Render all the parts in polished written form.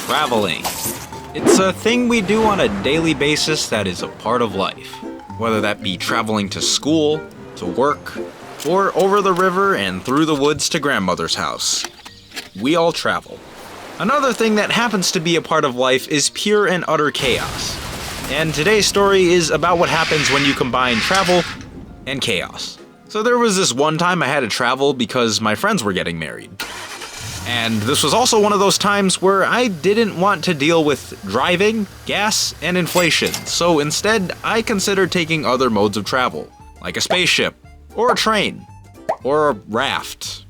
Traveling. It's a thing we do on a daily basis that is a part of life. Whether that be traveling to school, to work, or over the river and through the woods to grandmother's house. We all travel. Another thing that happens to be a part of life is pure and utter chaos. And today's story is about what happens when you combine travel and chaos. So there was this one time I had to travel because my friends were getting married. And this was also one of those times where I didn't want to deal with driving, gas, and inflation, so instead I considered taking other modes of travel, like a spaceship, or a train, or a raft.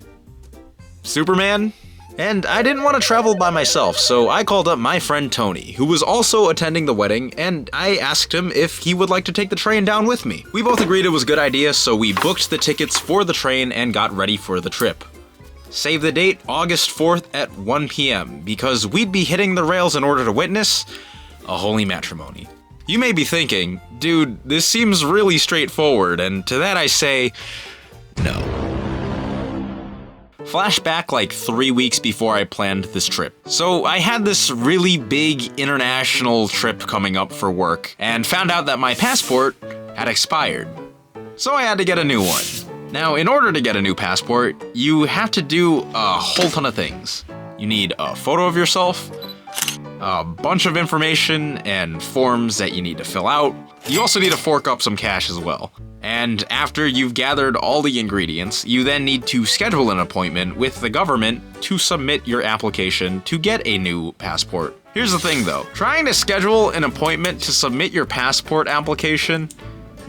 Superman? And I didn't want to travel by myself, so I called up my friend Tony, who was also attending the wedding, and I asked him if he would like to take the train down with me. We both agreed it was a good idea, so we booked the tickets for the train and got ready for the trip. Save the date, August 4th at 1 p.m., because we'd be hitting the rails in order to witness a holy matrimony. You may be thinking, dude, this seems really straightforward, and to that I say, no. Flashback like 3 weeks before I planned this trip. So I had this really big international trip coming up for work, and found out that my passport had expired. So I had to get a new one. Now, in order to get a new passport, you have to do a whole ton of things. You need a photo of yourself, a bunch of information and forms that you need to fill out. You also need to fork up some cash as well. And after you've gathered all the ingredients, you then need to schedule an appointment with the government to submit your application to get a new passport. Here's the thing though, trying to schedule an appointment to submit your passport application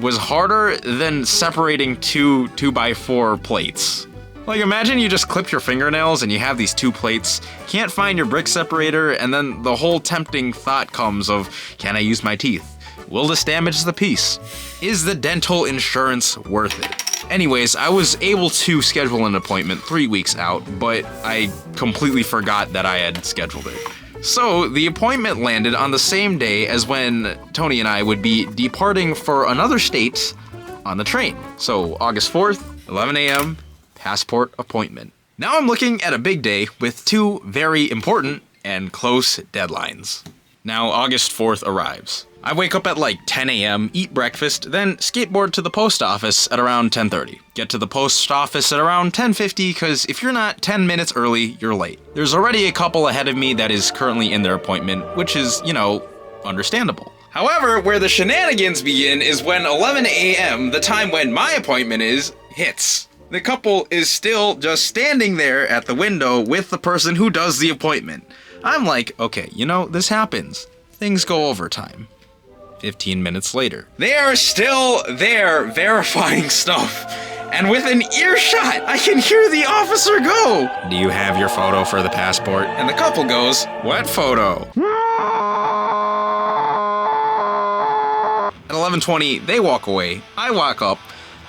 was harder than separating two 2x4 plates. Like imagine you just clip your fingernails and you have these two plates, can't find your brick separator, and then the whole tempting thought comes of, can I use my teeth? Will this damage the piece? Is the dental insurance worth it? Anyways, I was able to schedule an appointment 3 weeks out, but I completely forgot that I had scheduled it. So, the appointment landed on the same day as when Tony and I would be departing for another state on the train. So, August 4th, 11 a.m., passport appointment. Now I'm looking at a big day with two very important and close deadlines. Now, August 4th arrives. I wake up at like 10 a.m., eat breakfast, then skateboard to the post office at around 10:30. Get to the post office at around 10:50, cause if you're not 10 minutes early, you're late. There's already a couple ahead of me that is currently in their appointment, which is, understandable. However, where the shenanigans begin is when 11 a.m., the time when my appointment is, hits. The couple is still just standing there at the window with the person who does the appointment. I'm like, okay, this happens. Things go overtime. 15 minutes later. They are still there verifying stuff. And with an earshot, I can hear the officer go, "Do you have your photo for the passport?" And the couple goes, "What photo?" At 11:20, they walk away. I walk up.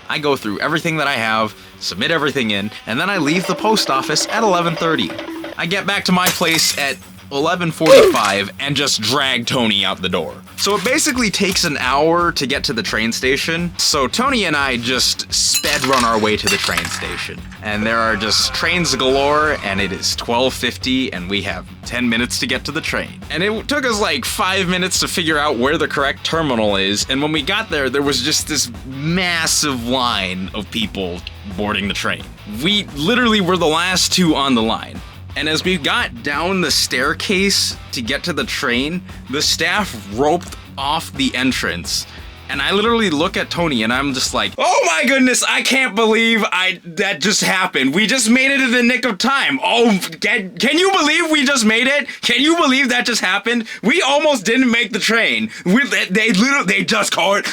I go through everything that I have, submit everything in, and then I leave the post office at 11:30. I get back to my place at 11:45 and just drag Tony out the door. So it basically takes an hour to get to the train station. So Tony and I just sped run our way to the train station. And there are just trains galore, and it is 12:50 and we have 10 minutes to get to the train. And it took us like 5 minutes to figure out where the correct terminal is. And when we got there, there was just this massive line of people boarding the train. We literally were the last two on the line. And as we got down the staircase to get to the train, the staff roped off the entrance. And I literally look at Tony and I'm just like, oh my goodness, I can't believe that just happened. We just made it in the nick of time. Oh, can you believe we just made it? Can you believe that just happened? We almost didn't make the train. They just called.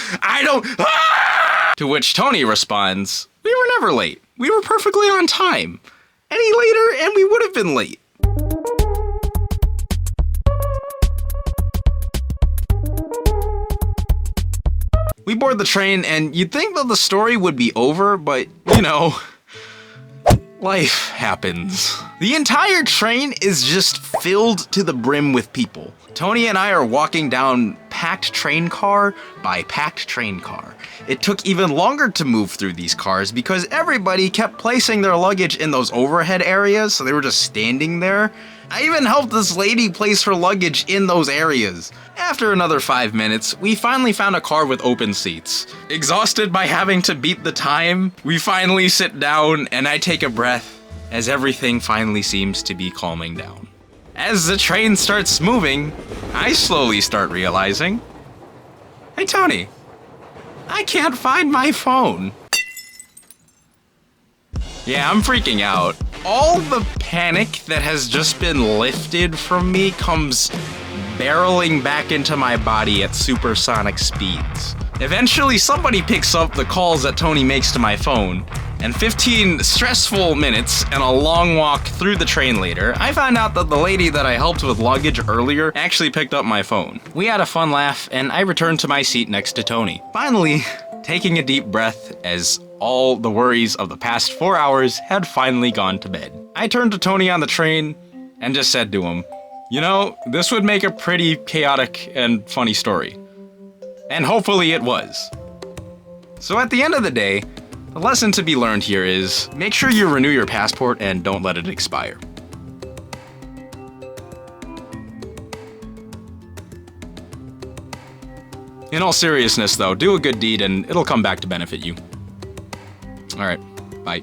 To which Tony responds, we were never late. We were perfectly on time. Any later and we would have been late. We board the train and you'd think that the story would be over, but life happens. The entire train is just filled to the brim with people. Tony and I are walking down packed train car by packed train car. It took even longer to move through these cars because everybody kept placing their luggage in those overhead areas, so they were just standing there. I even helped this lady place her luggage in those areas. After another 5 minutes, we finally found a car with open seats. Exhausted by having to beat the time, we finally sit down and I take a breath as everything finally seems to be calming down. As the train starts moving, I slowly start realizing, hey Tony, I can't find my phone. Yeah, I'm freaking out. All the panic that has just been lifted from me comes barreling back into my body at supersonic speeds. Eventually, somebody picks up the calls that Tony makes to my phone, and 15 stressful minutes and a long walk through the train later, I found out that the lady that I helped with luggage earlier actually picked up my phone. We had a fun laugh, and I returned to my seat next to Tony. Finally, taking a deep breath as all the worries of the past 4 hours had finally gone to bed. I turned to Tony on the train and just said to him, you know, this would make a pretty chaotic and funny story. And hopefully it was. So at the end of the day, the lesson to be learned here is make sure you renew your passport and don't let it expire. In all seriousness though, do a good deed and it'll come back to benefit you. Alright, bye.